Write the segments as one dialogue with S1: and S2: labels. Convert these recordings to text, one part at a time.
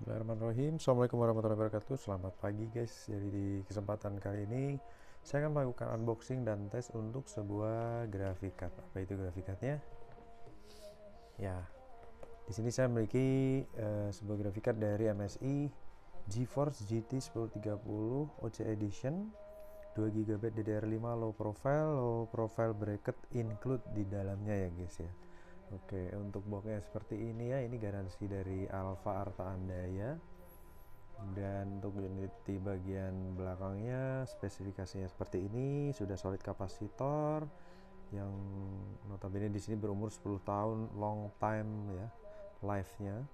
S1: Bismillahirrahmanirrahim. Assalamualaikum warahmatullahi wabarakatuh. Selamat pagi guys. Jadi di kesempatan kali ini saya akan melakukan unboxing dan tes untuk sebuah graphic card. Apa itu graphic cardnya? Ya, di sini saya memiliki sebuah graphic card dari MSI GeForce GT 1030 OC Edition 2 GB DDR5 low profile bracket include di dalamnya ya guys ya. Oke, untuk boxnya seperti ini ya, ini garansi dari Alfa Arta Andaya. Dan untuk unit di bagian belakangnya spesifikasinya seperti ini, sudah solid kapasitor yang notabene di sini berumur 10 tahun, long time ya life-nya.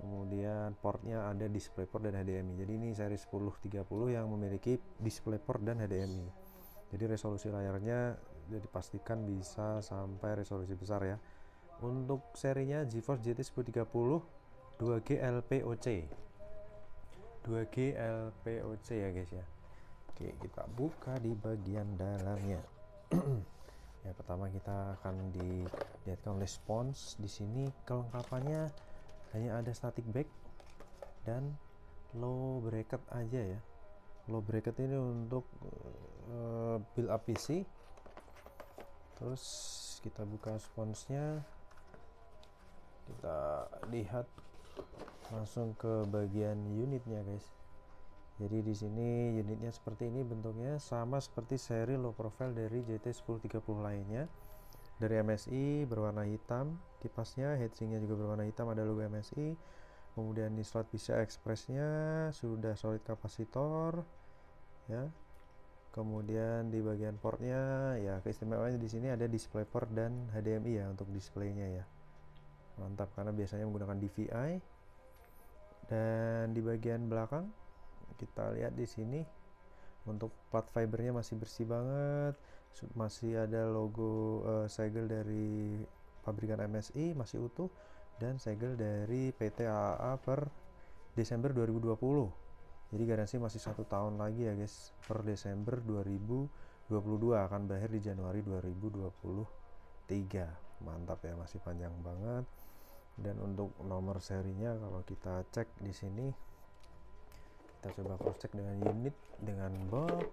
S1: Kemudian portnya ada DisplayPort dan HDMI. Jadi ini seri 1030 yang memiliki DisplayPort dan HDMI. Jadi resolusi layarnya dipastikan bisa sampai resolusi besar ya. Untuk serinya GeForce GT 1030 2G LPOC 2G LPOC ya guys ya. Oke, kita buka di bagian dalamnya. Ya, pertama kita akan dilihatkan oleh spons. Di sini kelengkapannya hanya ada static back dan low bracket aja ya. Low bracket ini untuk build up PC. Terus kita buka sponsnya, kita lihat langsung ke bagian unitnya guys. Jadi di sini unitnya seperti ini, bentuknya sama seperti seri low profile dari JT 1030 lainnya dari MSI, berwarna hitam kipasnya, heatsinknya juga berwarna hitam, ada logo MSI. Kemudian di slot PCI Express-nya sudah solid kapasitor ya. Kemudian di bagian portnya ya, keistimewaannya di sini ada DisplayPort dan HDMI ya untuk displaynya ya. Mantap, karena biasanya menggunakan DVI. Dan di bagian belakang kita lihat di sini untuk plat fibernya masih bersih banget, masih ada logo segel dari pabrikan MSI masih utuh, dan segel dari PT AAA per Desember 2020. Jadi garansi masih 1 tahun lagi ya guys, per Desember 2022, akan berakhir di Januari 2023. Mantap ya, masih panjang banget. Dan untuk nomor serinya kalau kita cek di sini, kita coba cross check dengan unit, dengan box.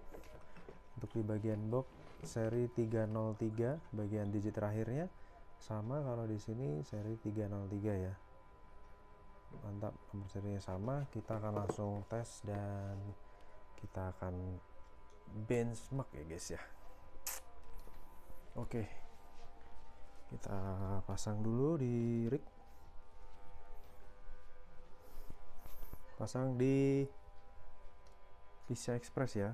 S1: Untuk di bagian box seri 303 bagian digit terakhirnya sama, kalau di sini seri 303 ya. Mantap, nomor serinya sama. Kita akan langsung tes dan kita akan benchmark ya guys ya. Oke, kita pasang dulu di rig, pasang di PCI Express ya.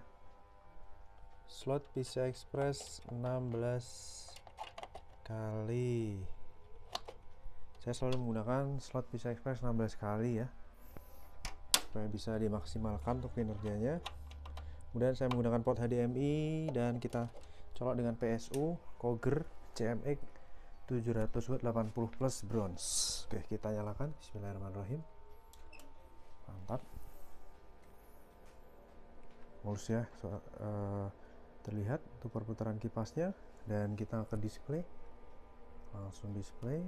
S1: Slot PCI Express 16 kali. Saya selalu menggunakan slot PCI Express 16 kali ya, supaya bisa dimaksimalkan untuk kinerjanya. Kemudian saya menggunakan port HDMI dan kita colok dengan PSU Coger CMX 700 watt 80 plus bronze. Oke, kita nyalakan. Bismillahirrahmanirrahim. Mantap, mulus ya, terlihat untuk perputaran kipasnya. Dan kita ke display, langsung display.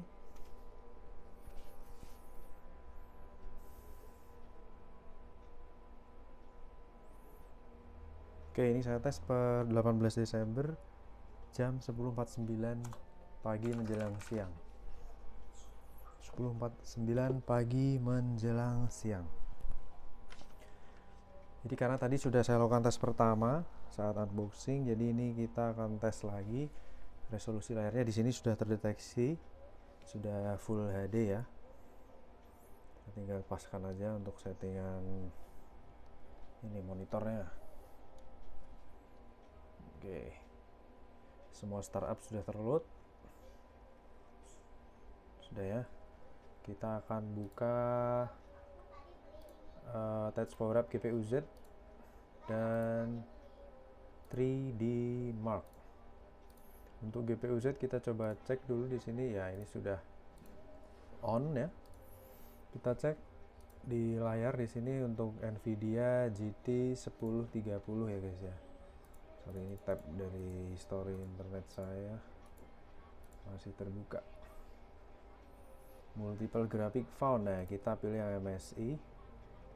S1: Oke, ini saya tes per 18 Desember jam 10.49 pagi menjelang siang. 10.49 pagi menjelang siang. Jadi karena tadi sudah saya lakukan tes pertama saat unboxing, jadi ini kita akan tes lagi. Resolusi layarnya di sini sudah terdeteksi, sudah full HD ya. Saya tinggal paskan aja untuk settingan ini monitornya. Oke, semua startup sudah terload, sudah ya. Kita akan buka touch power up GPU Z dan 3D Mark. Untuk GPU Z kita coba cek dulu di sini ya, ini sudah on ya. Kita cek di layar di sini untuk Nvidia GT 1030 ya guys ya. Sorry, ini tab dari history internet saya masih terbuka. multiple graphic found. Nah, kita pilih yang MSI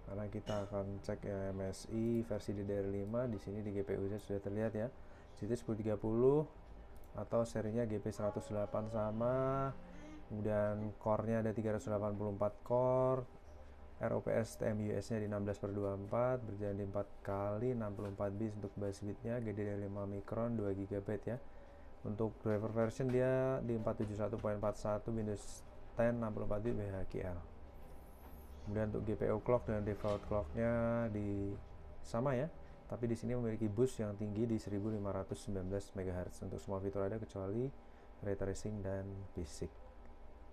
S1: karena kita akan cek yang MSI versi DDR5. Di sini di GPU-Z sudah terlihat ya, GT 1030 atau serinya GP108 sama. Kemudian core-nya ada 384 core, ROPS TMUS nya di 16/24, berjalan di 4 kali 64 bits untuk bus bitnya, GDDR5 Micron 2 GB ya. Untuk driver version dia di 471.41 Windows 10 64 bit WHQL. Kemudian untuk GPU clock dan default clocknya di sama ya, tapi di sini memiliki boost yang tinggi di 1519 MHz. Untuk semua fitur ada kecuali ray tracing dan basic.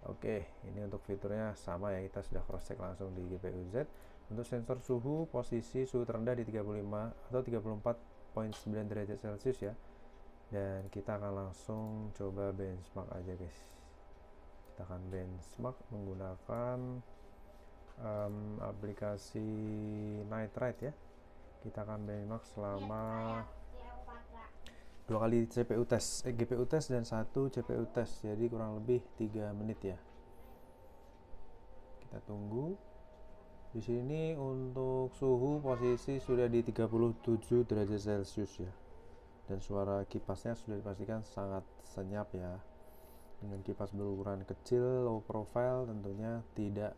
S1: Oke, ini untuk fiturnya sama ya, kita sudah cross check langsung di GPU-Z. Untuk sensor suhu, posisi suhu terendah di 35 atau 34.9 derajat Celcius ya. Dan kita akan langsung coba benchmark aja guys. Kita akan benchmark menggunakan aplikasi Night Ride ya. Kita akan benchmark selama 2 kali CPU test, GPU test dan 1 CPU test, jadi kurang lebih 3 menit ya. Kita tunggu. Di sini untuk suhu posisi sudah di 37 derajat Celcius ya. Dan suara kipasnya sudah dipastikan sangat senyap ya. Dengan kipas berukuran kecil, low profile, tentunya tidak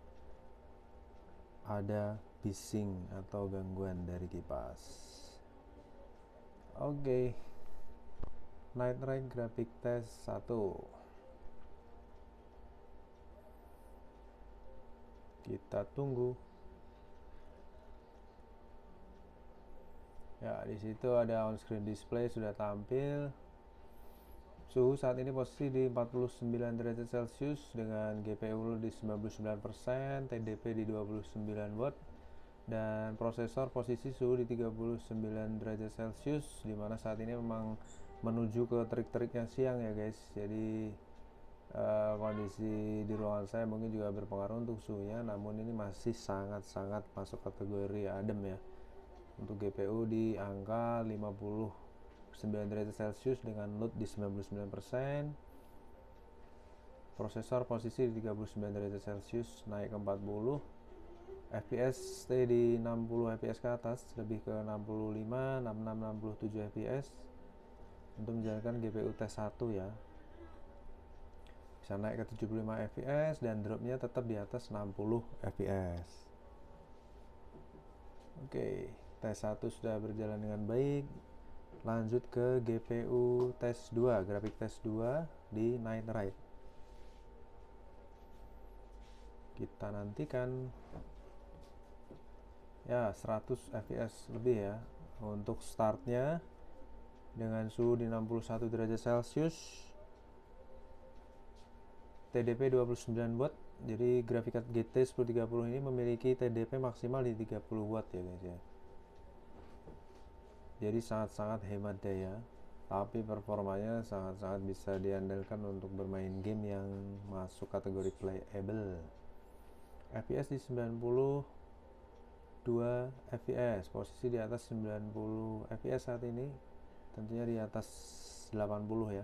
S1: ada bising atau gangguan dari kipas. Oke. Night Ride graphic test 1. Kita tunggu. Ya, di situ ada on screen display sudah tampil. Suhu saat ini posisi di 49 derajat Celcius dengan GPU di 99%, TDP di 29 watt, dan prosesor posisi suhu di 39 derajat Celcius, dimana saat ini memang menuju ke terik-teriknya siang ya guys. Jadi kondisi di ruangan saya mungkin juga berpengaruh untuk suhunya, namun ini masih sangat-sangat masuk kategori adem ya. Untuk GPU di angka 59 derajat Celcius dengan load di 99%. Prosesor posisi di 39 derajat Celcius naik ke 40. FPS stay di 60 fps ke atas, lebih ke 65, 66, 67 fps untuk menjalankan GPU test 1 ya. Bisa naik ke 75 fps dan dropnya tetap di atas 60 fps. Oke, tes 1 sudah berjalan dengan baik. Lanjut ke GPU test 2, grafik test 2 di Night Ride. Kita nantikan ya 100 fps lebih ya. Untuk startnya dengan suhu di 61 derajat Celcius, TDP 29 watt. Jadi grafik card GT 1030 ini memiliki TDP maksimal di 30 watt ya guys ya. Jadi sangat-sangat hemat daya, tapi performanya sangat-sangat bisa diandalkan untuk bermain game yang masuk kategori playable. FPS di 92 fps, posisi di atas 90 fps saat ini, tentunya di atas 80 ya.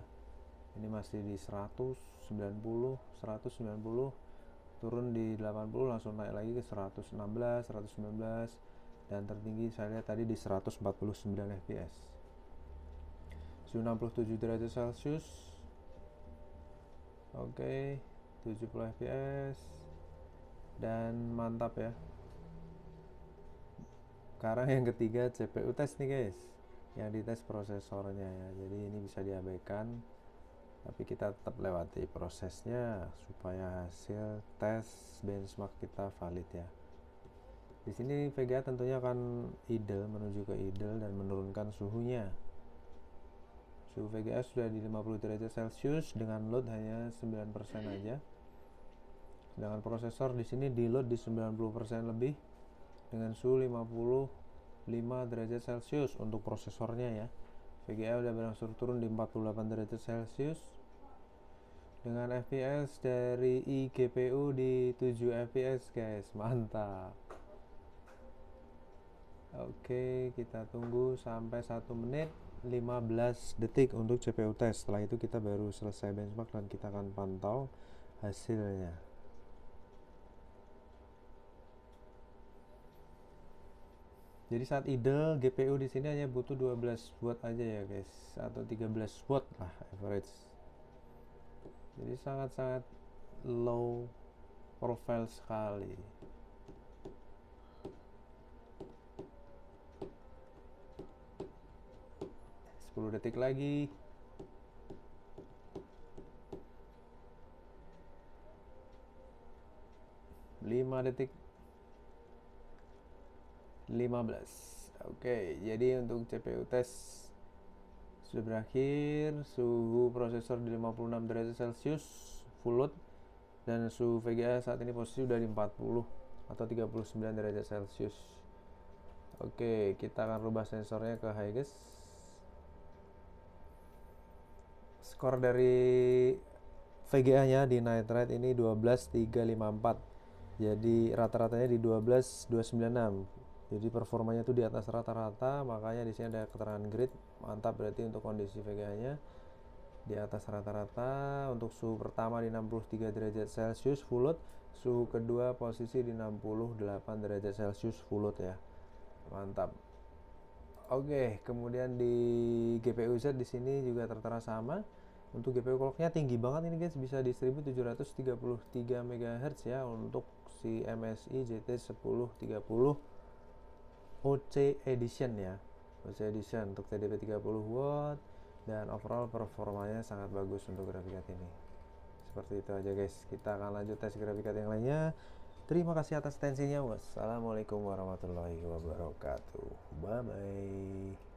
S1: Ini masih di 190, 190, turun di 80, langsung naik lagi ke 116, 119, dan tertinggi saya lihat tadi di 149 fps. Suhu 67 derajat Celcius. Oke, 70 fps. Dan mantap ya. Sekarang yang ketiga CPU test nih guys. Yang dites prosesornya ya. Jadi ini bisa diabaikan, tapi kita tetap lewati prosesnya supaya hasil tes benchmark kita valid ya. Di sini VGA tentunya akan idle, menuju ke idle dan menurunkan suhunya. Suhu VGA sudah di 50 derajat Celcius dengan load hanya 9% aja. Sedangkan prosesor di sini di load di 90% lebih dengan suhu 55 derajat Celcius untuk prosesornya ya. VGA udah berangsur turun di 48 derajat Celcius dengan FPS dari eGPU di 7 fps guys, mantap. Oke, kita tunggu sampai 1 menit 15 detik untuk CPU test. Setelah itu kita baru selesai benchmark dan kita akan pantau hasilnya. Jadi saat idle GPU di sini hanya butuh 12 watt aja ya guys, atau 13 watt lah average. Jadi sangat-sangat low profile sekali. 10 detik lagi. 5 detik. 15. Oke, jadi untuk CPU test sudah berakhir. Suhu prosesor di 56 derajat Celcius full load, dan suhu VGA saat ini posisi sudah di 40 atau 39 derajat Celcius. Oke, kita akan rubah sensornya ke high guys. Skor dari VGA nya di Nitride ini 12354. Jadi rata-ratanya di 12296. Jadi performanya itu di atas rata-rata, makanya di sini ada keterangan grid. Mantap berarti untuk kondisi VGA-nya di atas rata-rata. Untuk suhu pertama di 63 derajat Celcius full load, suhu kedua posisi di 68 derajat Celcius full load ya. Mantap. Oke, kemudian di GPU Z di sini juga tertera sama. Untuk GPU clock-nya tinggi banget ini guys, bisa di 1733 MHz ya untuk si MSI GT1030 OC Edition ya. OC Edition untuk TDP 30 watt, dan overall performanya sangat bagus untuk grafik card ini. Seperti itu aja guys. Kita akan lanjut tes grafik card yang lainnya. Terima kasih atas atensinya. Wassalamualaikum warahmatullahi wabarakatuh. Bye bye.